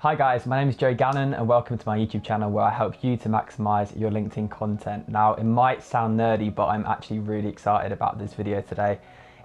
Hi guys, my name is Joe Gannon and welcome to my YouTube channel where I help you to maximize your LinkedIn content. Now, it might sound nerdy, but I'm actually really excited about this video today.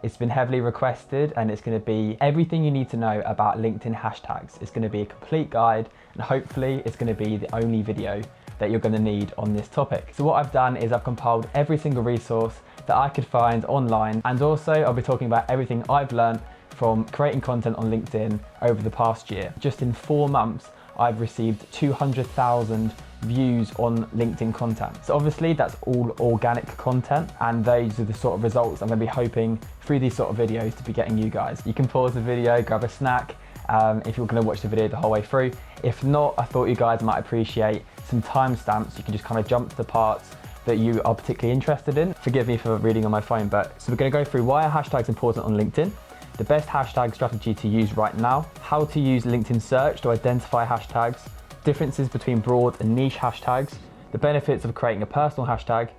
It's been heavily requested and it's going to be everything you need to know about LinkedIn hashtags. It's going to be a complete guide and hopefully it's going to be the only video that you're going to need on this topic. So what I've done is I've compiled every single resource that I could find online, and also I'll be talking about everything I've learned from creating content on LinkedIn over the past year. Just in 4 months, I've received 200,000 views on LinkedIn content. So obviously that's all organic content, and those are the sort of results I'm gonna be hoping through these sort of videos to be getting you guys. You can pause the video, grab a snack, if you're gonna watch the video the whole way through. If not, I thought you guys might appreciate some timestamps. You can just kind of jump to the parts that you are particularly interested in. Forgive me for reading on my phone, so we're gonna go through why are hashtags important on LinkedIn, the best hashtag strategy to use right now, how to use LinkedIn search to identify hashtags, differences between broad and niche hashtags, the benefits of creating a personal hashtag,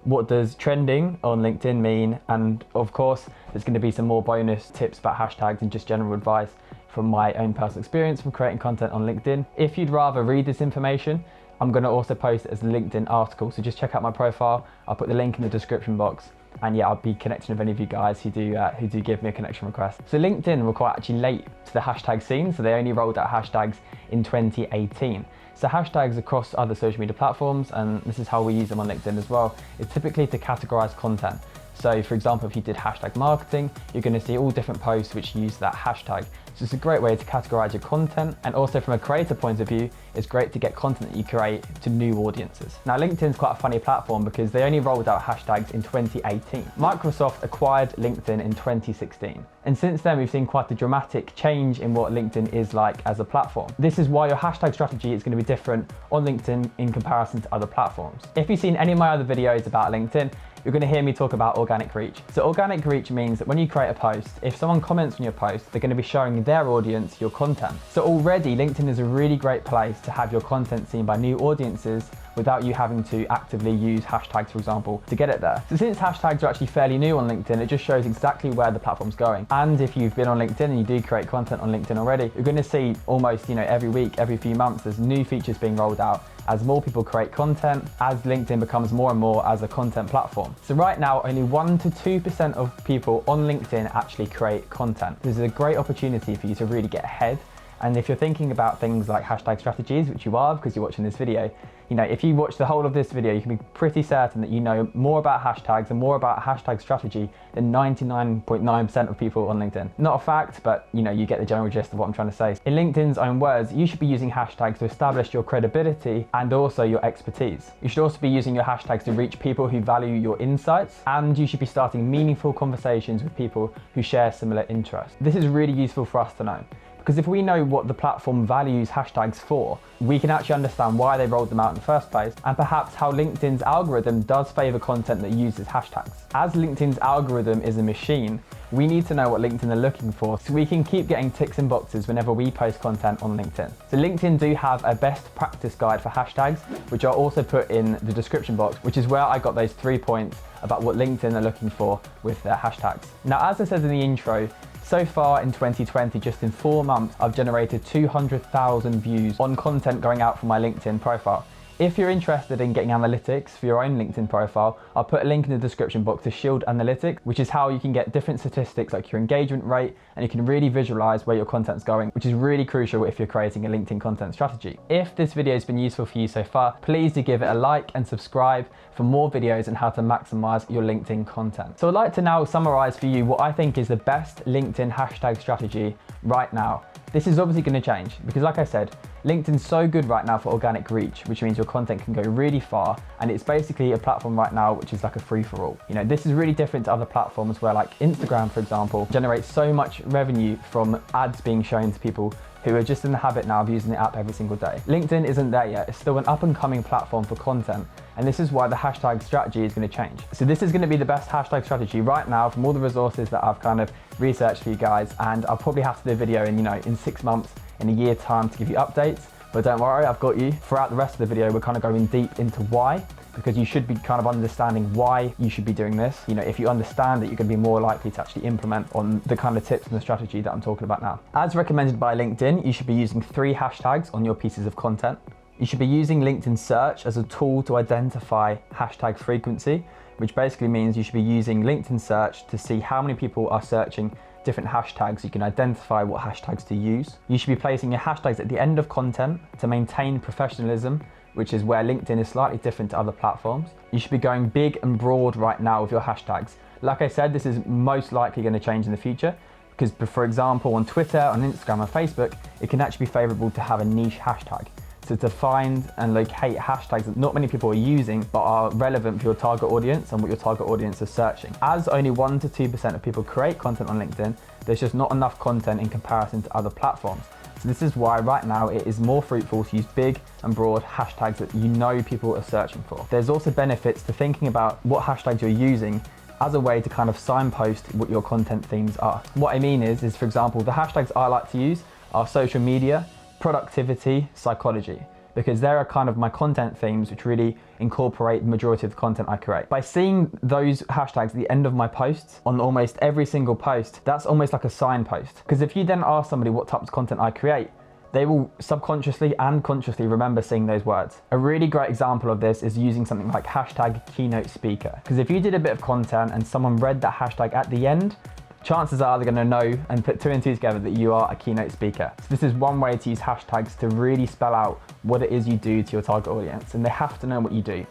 what does trending on LinkedIn mean, and of course, there's going to be some more bonus tips about hashtags and just general advice from my own personal experience from creating content on LinkedIn. If you'd rather read this information, I'm going to also post it as a LinkedIn article, so just check out my profile. I'll put the link in the description box. And yeah, I'll be connecting with any of you guys who do give me a connection request. So LinkedIn were quite actually late to the hashtag scene, so they only rolled out hashtags in 2018. So hashtags across other social media platforms, and this is how we use them on LinkedIn as well, is typically to categorize content. So for example, if you did hashtag marketing, you're going to see all different posts which use that hashtag. So it's a great way to categorize your content, and also from a creator point of view, it's great to get content that you create to new audiences. Now LinkedIn's quite a funny platform because they only rolled out hashtags in 2018. Microsoft acquired LinkedIn in 2016. And since then we've seen quite a dramatic change in what LinkedIn is like as a platform. This is why your hashtag strategy is going to be different on LinkedIn in comparison to other platforms. If you've seen any of my other videos about LinkedIn, you're going to hear me talk about organic reach. So organic reach means that when you create a post, if someone comments on your post, they're going to be showing their audience your content. So already LinkedIn is a really great place to have your content seen by new audiences without you having to actively use hashtags, for example, to get it there. So since hashtags are actually fairly new on LinkedIn, it just shows exactly where the platform's going. And if you've been on LinkedIn and you do create content on LinkedIn already, you're going to see almost, every week, every few months, there's new features being rolled out as more people create content, as LinkedIn becomes more and more as a content platform. So right now, only 1 to 2% of people on LinkedIn actually create content. This is a great opportunity for you to really get ahead. And if you're thinking about things like hashtag strategies, which you are because you're watching this video, if you watch the whole of this video, you can be pretty certain that you know more about hashtags and more about hashtag strategy than 99.9% of people on LinkedIn. Not a fact, but you get the general gist of what I'm trying to say. In LinkedIn's own words, you should be using hashtags to establish your credibility and also your expertise. You should also be using your hashtags to reach people who value your insights, and you should be starting meaningful conversations with people who share similar interests. This is really useful for us to know. Because if we know what the platform values hashtags for, we can actually understand why they rolled them out in the first place, and perhaps how LinkedIn's algorithm does favor content that uses hashtags. As LinkedIn's algorithm is a machine, we need to know what LinkedIn are looking for so we can keep getting ticks in boxes whenever we post content on LinkedIn. So LinkedIn do have a best practice guide for hashtags, which I'll also put in the description box, which is where I got those 3 points about what LinkedIn are looking for with their hashtags. Now, as I said in the intro, so far in 2020, just in 4 months, I've generated 200,000 views on content going out from my LinkedIn profile. If you're interested in getting analytics for your own LinkedIn profile, I'll put a link in the description box to Shield Analytics, which is how you can get different statistics like your engagement rate, and you can really visualize where your content's going, which is really crucial if you're creating a LinkedIn content strategy. If this video has been useful for you so far, please do give it a like and subscribe for more videos on how to maximize your LinkedIn content. So I'd like to now summarize for you what I think is the best LinkedIn hashtag strategy right now. This is obviously going to change because, like I said, LinkedIn's so good right now for organic reach, which means your content can go really far, and it's basically a platform right now which is like a free-for-all. This is really different to other platforms where, like Instagram, for example, generates so much revenue from ads being shown to people who are just in the habit now of using the app every single day. LinkedIn isn't there yet. It's still an up-and-coming platform for content, and this is why the hashtag strategy is going to change. So this is going to be the best hashtag strategy right now from all the resources that I've kind of researched for you guys, and I'll probably have to do a video in 6 months, in a year's time to give you updates, but don't worry, I've got you. Throughout the rest of the video, we're kind of going deep into why, because you should be kind of understanding why you should be doing this. You know, if you understand it, you're going to be more likely to actually implement on the kind of tips and the strategy that I'm talking about now. As recommended by LinkedIn, you should be using 3 hashtags on your pieces of content. You should be using LinkedIn search as a tool to identify hashtag frequency, which basically means you should be using LinkedIn search to see how many people are searching different hashtags. You can identify what hashtags to use. You should be placing your hashtags at the end of content to maintain professionalism, which is where LinkedIn is slightly different to other platforms. You should be going big and broad right now with your hashtags. Like I said, this is most likely going to change in the future because, for example, on Twitter, on Instagram, and Facebook, it can actually be favorable to have a niche hashtag. So to find and locate hashtags that not many people are using but are relevant for your target audience and what your target audience is searching. As only 1 to 2% of people create content on LinkedIn, there's just not enough content in comparison to other platforms. So this is why right now it is more fruitful to use big and broad hashtags that you know people are searching for. There's also benefits to thinking about what hashtags you're using as a way to kind of signpost what your content themes are. What I mean is for example, the hashtags I like to use are social media, productivity, psychology, because there are kind of my content themes which really incorporate the majority of the content I create. By seeing those hashtags at the end of my posts on almost every single post, that's almost like a signpost. Because if you then ask somebody what types of content I create, they will subconsciously and consciously remember seeing those words. A really great example of this is using something like hashtag keynote speaker. Because if you did a bit of content and someone read that hashtag at the end, chances are they're going to know and put 2 and 2 together that you are a keynote speaker. So this is one way to use hashtags to really spell out what it is you do to your target audience, and they have to know what you do,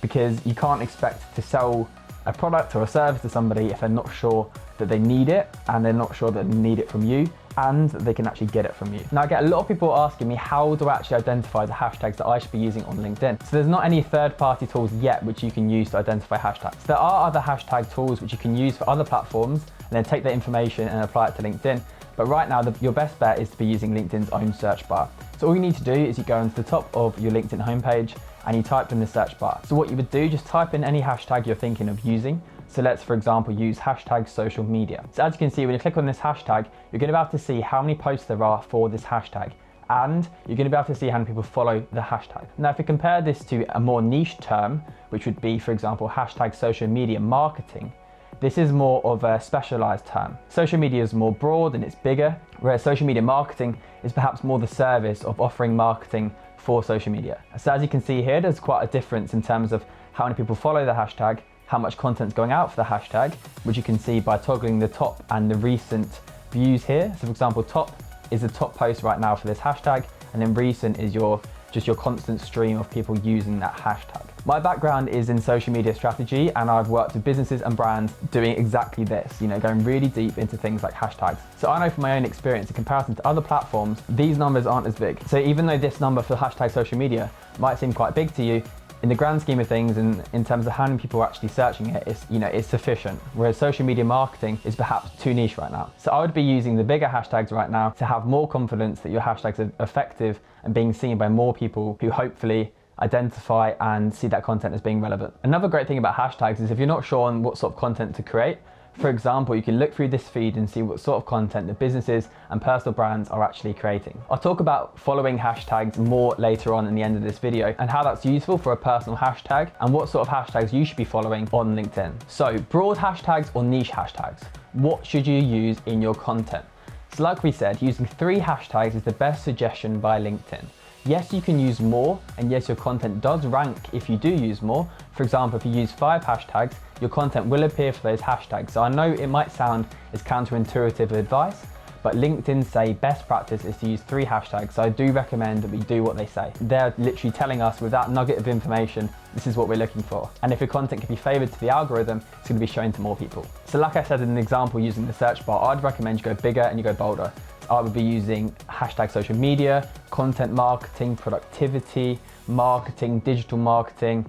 because you can't expect to sell a product or a service to somebody if they're not sure that they need it and they're not sure that they need it from you and they can actually get it from you. Now I get a lot of people asking me, how do I actually identify the hashtags that I should be using on LinkedIn? So there's not any third-party tools yet which you can use to identify hashtags. There are other hashtag tools which you can use for other platforms and then take that information and apply it to LinkedIn. But right now, your best bet is to be using LinkedIn's own search bar. So all you need to do is you go into the top of your LinkedIn homepage and you type in the search bar. So what you would do, just type in any hashtag you're thinking of using. So let's, for example, use hashtag social media. So as you can see, when you click on this hashtag, you're going to be able to see how many posts there are for this hashtag. And you're going to be able to see how many people follow the hashtag. Now, if you compare this to a more niche term, which would be, for example, hashtag social media marketing, this is more of a specialized term. Social media is more broad and it's bigger, whereas social media marketing is perhaps more the service of offering marketing for social media. So as you can see here, there's quite a difference in terms of how many people follow the hashtag, how much content's going out for the hashtag, which you can see by toggling the top and the recent views here. So for example, top is the top post right now for this hashtag, and then recent is just your constant stream of people using that hashtag. My background is in social media strategy, and I've worked with businesses and brands doing exactly this, going really deep into things like hashtags. So I know from my own experience, in comparison to other platforms, these numbers aren't as big. So even though this number for hashtag social media might seem quite big to you, in the grand scheme of things, and in terms of how many people are actually searching it, it's sufficient. Whereas social media marketing is perhaps too niche right now. So I would be using the bigger hashtags right now to have more confidence that your hashtags are effective and being seen by more people who hopefully identify and see that content as being relevant. Another great thing about hashtags is if you're not sure on what sort of content to create, for example, you can look through this feed and see what sort of content the businesses and personal brands are actually creating. I'll talk about following hashtags more later on in the end of this video and how that's useful for a personal hashtag and what sort of hashtags you should be following on LinkedIn. So broad hashtags or niche hashtags, what should you use in your content? So like we said, using 3 hashtags is the best suggestion by LinkedIn. Yes, you can use more, and yes, your content does rank if you do use more. For example, if you use 5 hashtags, your content will appear for those hashtags. So I know it might sound as counterintuitive advice, but LinkedIn say best practice is to use 3 hashtags. So I do recommend that we do what they say. They're literally telling us with that nugget of information, this is what we're looking for. And if your content can be favored to the algorithm, it's going to be shown to more people. So like I said in an example using the search bar, I'd recommend you go bigger and you go bolder. I would be using hashtag social media, content marketing, productivity, marketing, digital marketing,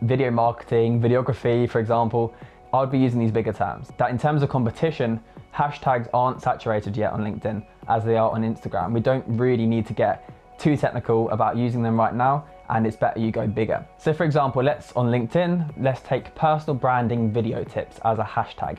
video marketing, videography, for example. I would be using these bigger terms. That in terms of competition, hashtags aren't saturated yet on LinkedIn as they are on Instagram. We don't really need to get too technical about using them right now, and it's better you go bigger. So for example, on LinkedIn, let's take personal branding video tips as a hashtag.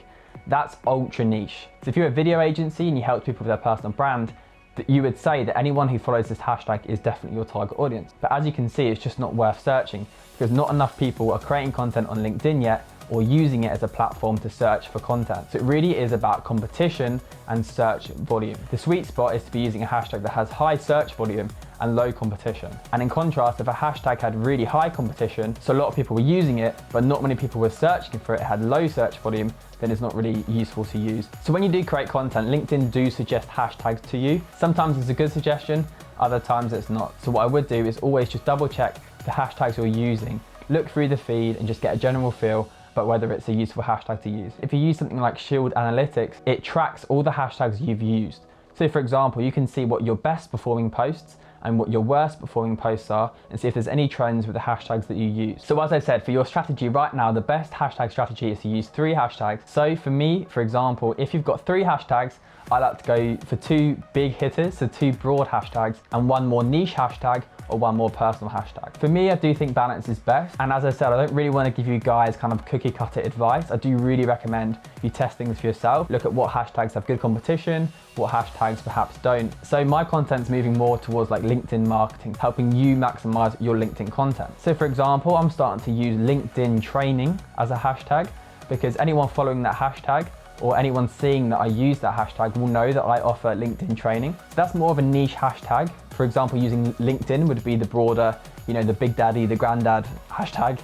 That's ultra niche. So if you're a video agency and you help people with their personal brand, that you would say that anyone who follows this hashtag is definitely your target audience. But as you can see, it's just not worth searching because not enough people are creating content on LinkedIn yet or using it as a platform to search for content. So it really is about competition and search volume. The sweet spot is to be using a hashtag that has high search volume and low competition. And in contrast, if a hashtag had really high competition, so a lot of people were using it, but not many people were searching for it, had low search volume, then it's not really useful to use. So when you do create content, LinkedIn do suggest hashtags to you. Sometimes it's a good suggestion, other times it's not. So what I would do is always just double check the hashtags you're using, look through the feed and just get a general feel about whether it's a useful hashtag to use. If you use something like Shield Analytics, it tracks all the hashtags you've used. So for example, you can see what your best performing posts and what your worst performing posts are and see if there's any trends with the hashtags that you use. So as I said, for your strategy right now, the best hashtag strategy is to use 3 hashtags. So for me, for example, if you've got 3 hashtags, I like to go for 2 big hitters, so 2 broad hashtags and 1 more niche hashtag or 1 more personal hashtag. For me, I do think balance is best. And as I said, I don't really want to give you guys kind of cookie cutter advice. I do really recommend you test things for yourself. Look at what hashtags have good competition, what hashtags perhaps don't. So my content's moving more towards like LinkedIn marketing, helping you maximize your LinkedIn content. So for example, I'm starting to use LinkedIn training as a hashtag because anyone following that hashtag or anyone seeing that I use that hashtag will know that I offer LinkedIn training. So that's more of a niche hashtag. For example, using LinkedIn would be the broader, the big daddy, the granddad hashtag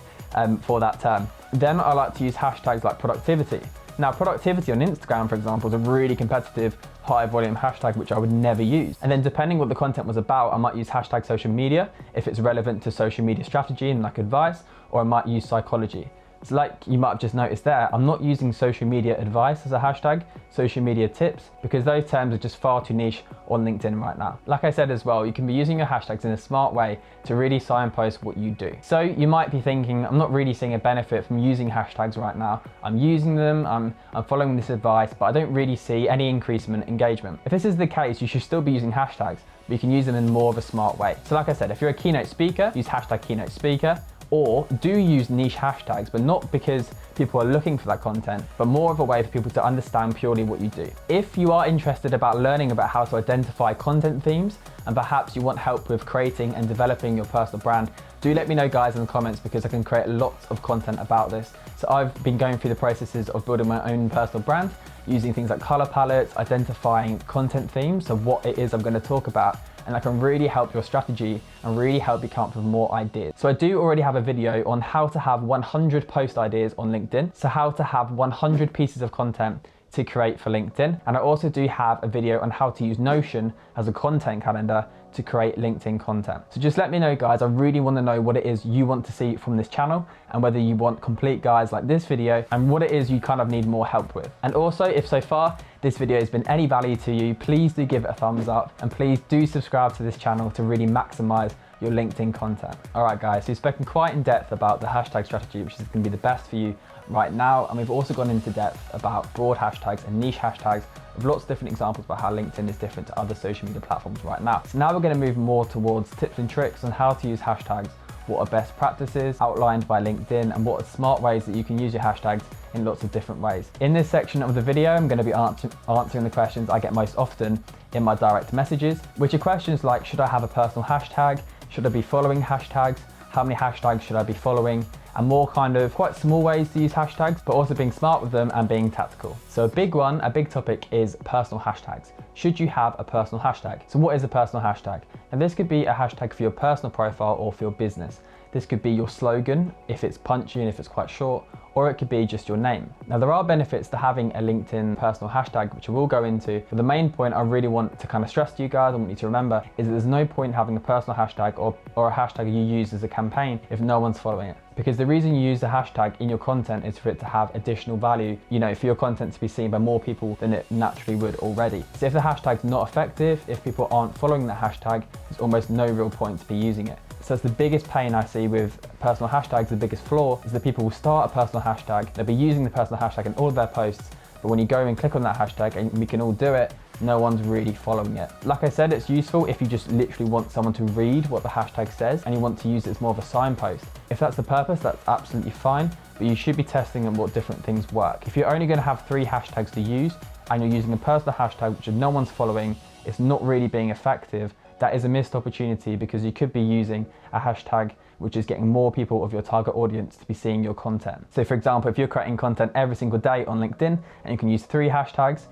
for that term. Then I like to use hashtags like productivity. Now, productivity on Instagram, for example, is a really competitive, high volume hashtag, which I would never use. And then depending what the content was about, I might use hashtag social media if it's relevant to social media strategy and like advice, or I might use psychology. It's like you might have just noticed there, I'm not using social media advice as a hashtag, social media tips, because those terms are just far too niche on LinkedIn right now. Like I said as well, you can be using your hashtags in a smart way to really signpost what you do. So you might be thinking, I'm not really seeing a benefit from using hashtags right now. I'm using them, I'm following this advice, but I don't really see any increase in engagement. If this is the case, you should still be using hashtags, but you can use them in more of a smart way. So like I said, if you're a keynote speaker, use hashtag keynote speaker. Or do use niche hashtags, but not because people are looking for that content, but more of a way for people to understand purely what you do. If you are interested about learning about how to identify content themes, and perhaps you want help with creating and developing your personal brand, do let me know guys in the comments because I can create lots of content about this. So I've been going through the processes of building my own personal brand, using things like color palettes, identifying content themes, so what it is I'm going to talk about, and that can really help your strategy and really help you come up with more ideas. So I do already have a video on how to have 100 post ideas on LinkedIn. So how to have 100 pieces of content to create for LinkedIn. And I also do have a video on how to use Notion as a content calendar to create LinkedIn content. So just let me know guys, I really want to know what it is you want to see from this channel and whether you want complete guides like this video and what it is you kind of need more help with. And also if so far this video has been any value to you, please do give it a thumbs up and please do subscribe to this channel to really maximize your LinkedIn content. All right guys, so we've spoken quite in depth about the hashtag strategy, which is going to be the best for you right now. And we've also gone into depth about broad hashtags and niche hashtags with lots of different examples about how LinkedIn is different to other social media platforms right now. So now we're going to move more towards tips and tricks on how to use hashtags, what are best practices outlined by LinkedIn, and what are smart ways that you can use your hashtags in lots of different ways. In this section of the video, I'm going to be answering the questions I get most often in my direct messages, which are questions like, should I have a personal hashtag? Should I be following hashtags? How many hashtags should I be following? And more kind of quite small ways to use hashtags, but also being smart with them and being tactical. So a big topic is personal hashtags. Should you have a personal hashtag? So what is a personal hashtag? And this could be a hashtag for your personal profile or for your business. This could be your slogan if it's punchy and if it's quite short, or it could be just your name. Now there are benefits to having a LinkedIn personal hashtag, which I will go into, but the main point I really want to kind of stress to you guys, I want you to remember, is that there's no point having a personal hashtag or a hashtag you use as a campaign if no one's following it. Because the reason you use the hashtag in your content is for it to have additional value, for your content to be seen by more people than it naturally would already. So if the hashtag's not effective, if people aren't following that hashtag, there's almost no real point to be using it. So it's the biggest pain I see with personal hashtags, the biggest flaw is that people will start a personal hashtag, they'll be using the personal hashtag in all of their posts, but when you go and click on that hashtag, and we can all do it, no one's really following it. Like I said, it's useful if you just literally want someone to read what the hashtag says and you want to use it as more of a signpost. If that's the purpose, that's absolutely fine, but you should be testing on what different things work. If you're only going to have 3 hashtags to use and you're using a personal hashtag which no one's following, it's not really being effective, that is a missed opportunity, because you could be using a hashtag which is getting more people of your target audience to be seeing your content. So for example, if you're creating content every single day on LinkedIn and you can use 3 hashtags,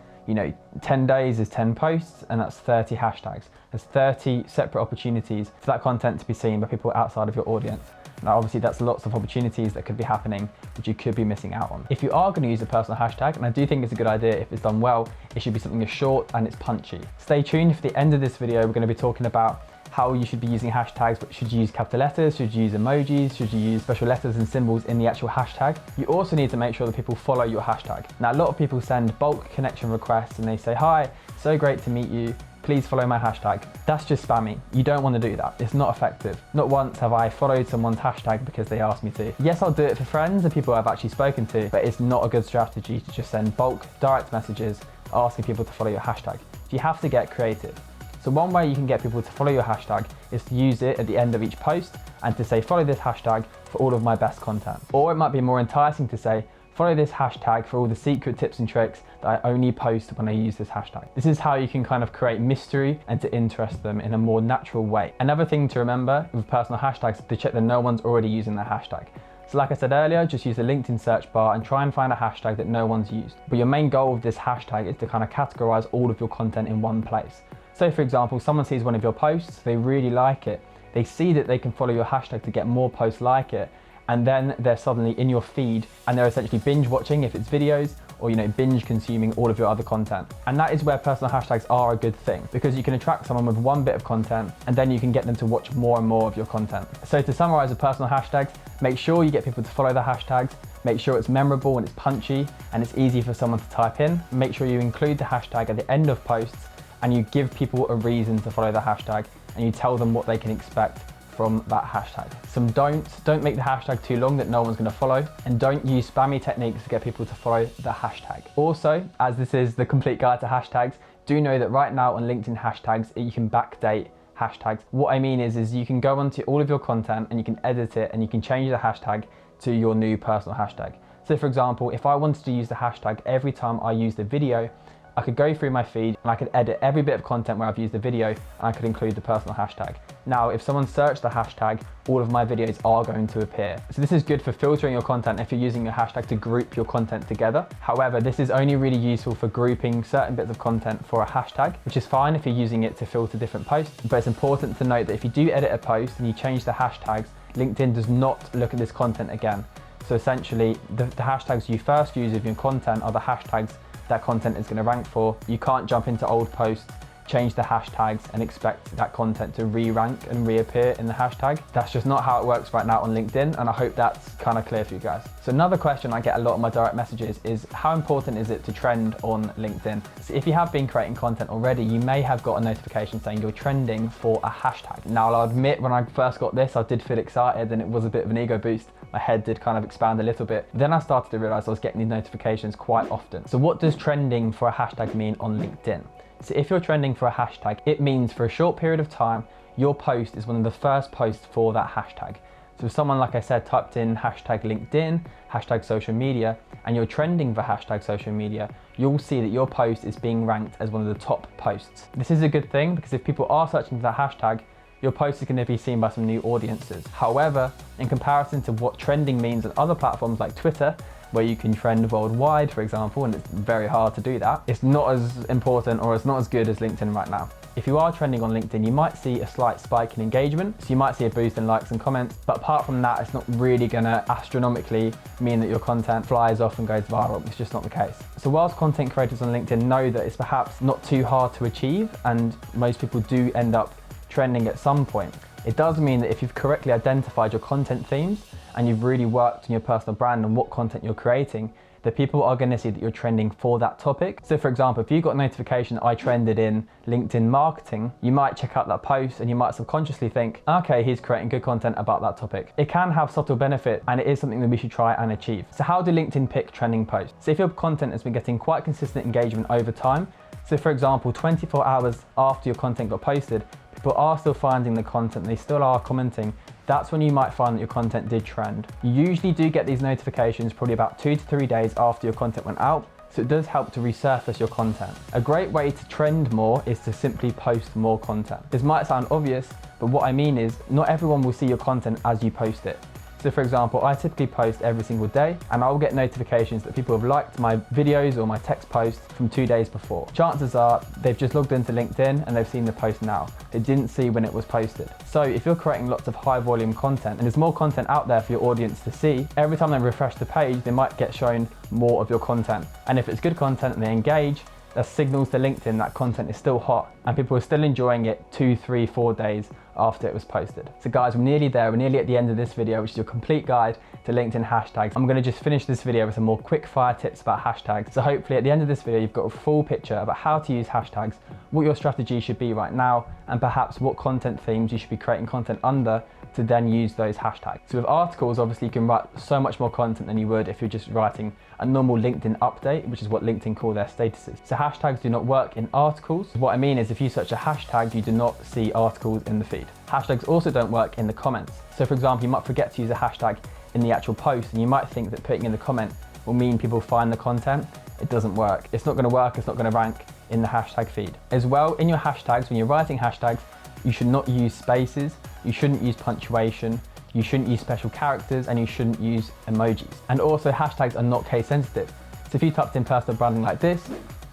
10 days is 10 posts, and that's 30 hashtags. There's 30 separate opportunities for that content to be seen by people outside of your audience. Now obviously that's lots of opportunities that could be happening which you could be missing out on. If you are going to use a personal hashtag, and I do think it's a good idea if it's done well, it should be something that's short and it's punchy. Stay tuned for the end of this video. We're going to be talking about how you should be using hashtags, but should you use capital letters, should you use emojis, should you use special letters and symbols in the actual hashtag. You also need to make sure that people follow your hashtag. Now a lot of people send bulk connection requests and they say, "Hi, so great to meet you, please follow my hashtag." That's just spammy. You don't want to do that. It's not effective. Not once have I followed someone's hashtag because they asked me to. Yes, I'll do it for friends and people I've actually spoken to, but it's not a good strategy to just send bulk direct messages asking people to follow your hashtag. You have to get creative. So one way you can get people to follow your hashtag is to use it at the end of each post and to say, "Follow this hashtag for all of my best content." Or it might be more enticing to say, "Follow this hashtag for all the secret tips and tricks that I only post when I use this hashtag." This is how you can kind of create mystery and to interest them in a more natural way. Another thing to remember with personal hashtags is to check that no one's already using that hashtag. So like I said earlier, just use the LinkedIn search bar and try and find a hashtag that no one's used. But your main goal of this hashtag is to kind of categorize all of your content in one place. So for example, someone sees one of your posts, they really like it, they see that they can follow your hashtag to get more posts like it, and then they're suddenly in your feed and they're essentially binge watching if it's videos, or binge consuming all of your other content. And that is where personal hashtags are a good thing, because you can attract someone with one bit of content and then you can get them to watch more and more of your content. So to summarize with personal hashtags, make sure you get people to follow the hashtags, make sure it's memorable and it's punchy and it's easy for someone to type in, make sure you include the hashtag at the end of posts, and you give people a reason to follow the hashtag and you tell them what they can expect from that hashtag. Some don't make the hashtag too long that no one's going to follow, and don't use spammy techniques to get people to follow the hashtag. Also, as this is the complete guide to hashtags, do know that right now on LinkedIn hashtags, you can backdate hashtags. What I mean is you can go onto all of your content and you can edit it and you can change the hashtag to your new personal hashtag. So for example, if I wanted to use the hashtag every time I used a video, I could go through my feed and I could edit every bit of content where I've used the video, and I could include the personal hashtag. Now, if someone searched the hashtag, all of my videos are going to appear. So this is good for filtering your content if you're using your hashtag to group your content together. However, this is only really useful for grouping certain bits of content for a hashtag, which is fine if you're using it to filter different posts. But it's important to note that if you do edit a post and you change the hashtags, LinkedIn does not look at this content again. So essentially, the hashtags you first use with your content are the hashtags that content is going to rank for. You can't jump into old posts, change the hashtags and expect that content to re-rank and reappear in the hashtag. That's just not how it works right now on LinkedIn, and I hope that's kind of clear for you guys. So another question I get a lot in my direct messages is, how important is it to trend on LinkedIn? So if you have been creating content already, you may have got a notification saying you're trending for a hashtag. Now I'll admit, when I first got this, I did feel excited and it was a bit of an ego boost. My head did kind of expand a little bit. Then I started to realize I was getting these notifications quite often. So what does trending for a hashtag mean on LinkedIn? So if you're trending for a hashtag, it means for a short period of time, your post is one of the first posts for that hashtag. So if someone, like I said, typed in hashtag LinkedIn, hashtag social media, and you're trending for hashtag social media, you'll see that your post is being ranked as one of the top posts. This is a good thing, because if people are searching for that hashtag, your post is going to be seen by some new audiences. However, in comparison to what trending means on other platforms like Twitter, where you can trend worldwide, for example, and it's very hard to do that, it's not as important or it's not as good as LinkedIn right now. If you are trending on LinkedIn, you might see a slight spike in engagement, so you might see a boost in likes and comments, but apart from that, it's not really gonna astronomically mean that your content flies off and goes viral. It's just not the case. So whilst content creators on LinkedIn know that it's perhaps not too hard to achieve, and most people do end up trending at some point, it does mean that if you've correctly identified your content themes and you've really worked on your personal brand and what content you're creating, that people are going to see that you're trending for that topic. So for example, if you got a notification I trended in LinkedIn marketing, you might check out that post and you might subconsciously think, okay, he's creating good content about that topic. It can have subtle benefit, and it is something that we should try and achieve. So how do LinkedIn pick trending posts? So if your content has been getting quite consistent engagement over time, so for example, 24 hours after your content got posted, people are still finding the content, they still are commenting, that's when you might find that your content did trend. You usually do get these notifications probably about 2 to 3 days after your content went out, So it does help to resurface your content. A great way to trend more is to simply post more content. This might sound obvious, but what I mean is not everyone will see your content as you post it. So for example, I typically post every single day and I'll get notifications that people have liked my videos or my text posts from 2 days before. Chances are they've just logged into LinkedIn and they've seen the post now. They didn't see when it was posted. So if you're creating lots of high volume content and there's more content out there for your audience to see, every time they refresh the page, they might get shown more of your content. And if it's good content and they engage, that signals to LinkedIn that content is still hot and people are still enjoying it 2, 3, 4 days after it was posted. So guys, we're nearly there. We're nearly at the end of this video, which is your complete guide to LinkedIn hashtags. I'm gonna just finish this video with some more quick fire tips about hashtags. So hopefully at the end of this video, you've got a full picture about how to use hashtags, what your strategy should be right now, and perhaps what content themes you should be creating content under to then use those hashtags. So with articles, obviously you can write so much more content than you would if you're just writing a normal LinkedIn update, which is what LinkedIn call their statuses. So hashtags do not work in articles. What I mean is if you search a hashtag, you do not see articles in the feed. Hashtags also don't work in the comments. So for example, you might forget to use a hashtag in the actual post and you might think that putting in the comment will mean people find the content. It doesn't work. It's not gonna work, it's not gonna rank in the hashtag feed. As well, in your hashtags, when you're writing hashtags, you should not use spaces, you shouldn't use punctuation, you shouldn't use special characters, and you shouldn't use emojis. And also hashtags are not case sensitive. So if you typed in personal branding like this,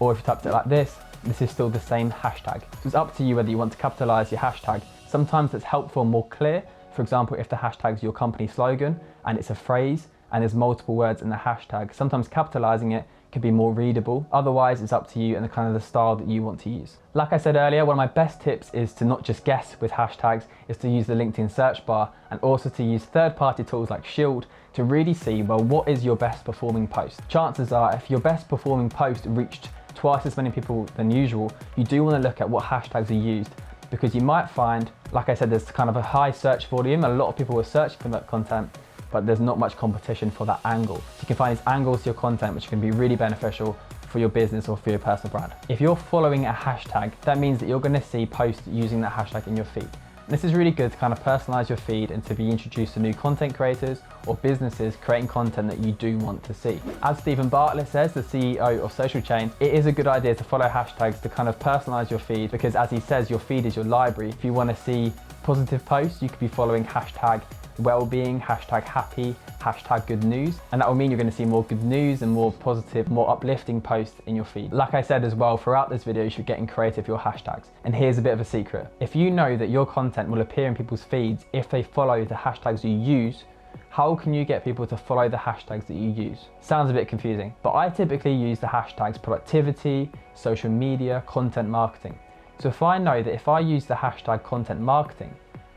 or if you typed it like this is still the same hashtag. So it's up to you whether you want to capitalize your hashtag. Sometimes it's helpful and more clear. For example, if the hashtag is your company slogan and it's a phrase and there's multiple words in the hashtag, sometimes capitalizing it can be more readable. Otherwise, it's up to you and the kind of the style that you want to use. Like I said earlier, one of my best tips is to not just guess with hashtags, is to use the LinkedIn search bar and also to use third-party tools like Shield to really see, well, what is your best performing post? Chances are if your best performing post reached twice as many people than usual, you do want to look at what hashtags are used, because you might find, like I said, there's kind of a high search volume. A lot of people are searching for that content, but there's not much competition for that angle. So you can find these angles to your content which can be really beneficial for your business or for your personal brand. If you're following a hashtag, that means that you're gonna see posts using that hashtag in your feed. And this is really good to kind of personalize your feed and to be introduced to new content creators or businesses creating content that you do want to see. As Stephen Bartlett says, the CEO of Social Chain, it is a good idea to follow hashtags to kind of personalize your feed, because as he says, your feed is your library. If you wanna see positive posts, you could be following hashtag well-being, hashtag happy, hashtag good news, and that will mean you're going to see more good news and more positive, more uplifting posts in your feed. Like I said as well, throughout this video, you should be getting creative with your hashtags. And here's a bit of a secret. If you know that your content will appear in people's feeds if they follow the hashtags you use, how can you get people to follow the hashtags that you use? Sounds a bit confusing, but I typically use the hashtags productivity, social media, content marketing. So if I know that if I use the hashtag content marketing,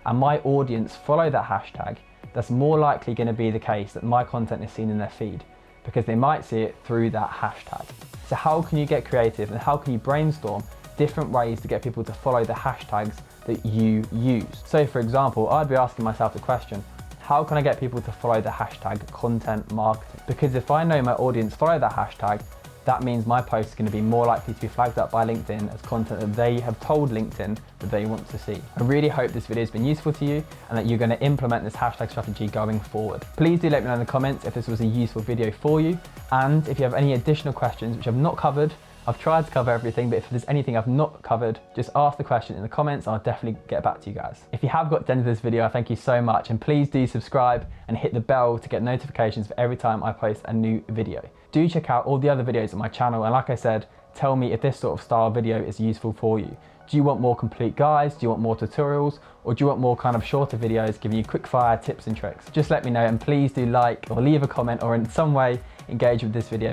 and my audience follow that hashtag, that's more likely going to be the case that my content is seen in their feed, because they might see it through that hashtag. So how can you get creative and how can you brainstorm different ways to get people to follow the hashtags that you use? So for example, I'd be asking myself the question, how can I get people to follow the hashtag content marketing? Because if I know my audience follow that hashtag, that means my post is going to be more likely to be flagged up by LinkedIn as content that they have told LinkedIn that they want to see. I really hope this video has been useful to you and that you're going to implement this hashtag strategy going forward. Please do let me know in the comments if this was a useful video for you, and if you have any additional questions which I've not covered. I've tried to cover everything, but if there's anything I've not covered, just ask the question in the comments and I'll definitely get back to you guys. If you have got to the end of this video, thank you so much, and please do subscribe and hit the bell to get notifications for every time I post a new video. Do check out all the other videos on my channel, and like I said, tell me if this sort of style video is useful for you. Do you want more complete guides? Do you want more tutorials? Or do you want more kind of shorter videos giving you quick fire tips and tricks? Just let me know, and please do like or leave a comment or in some way engage with this video.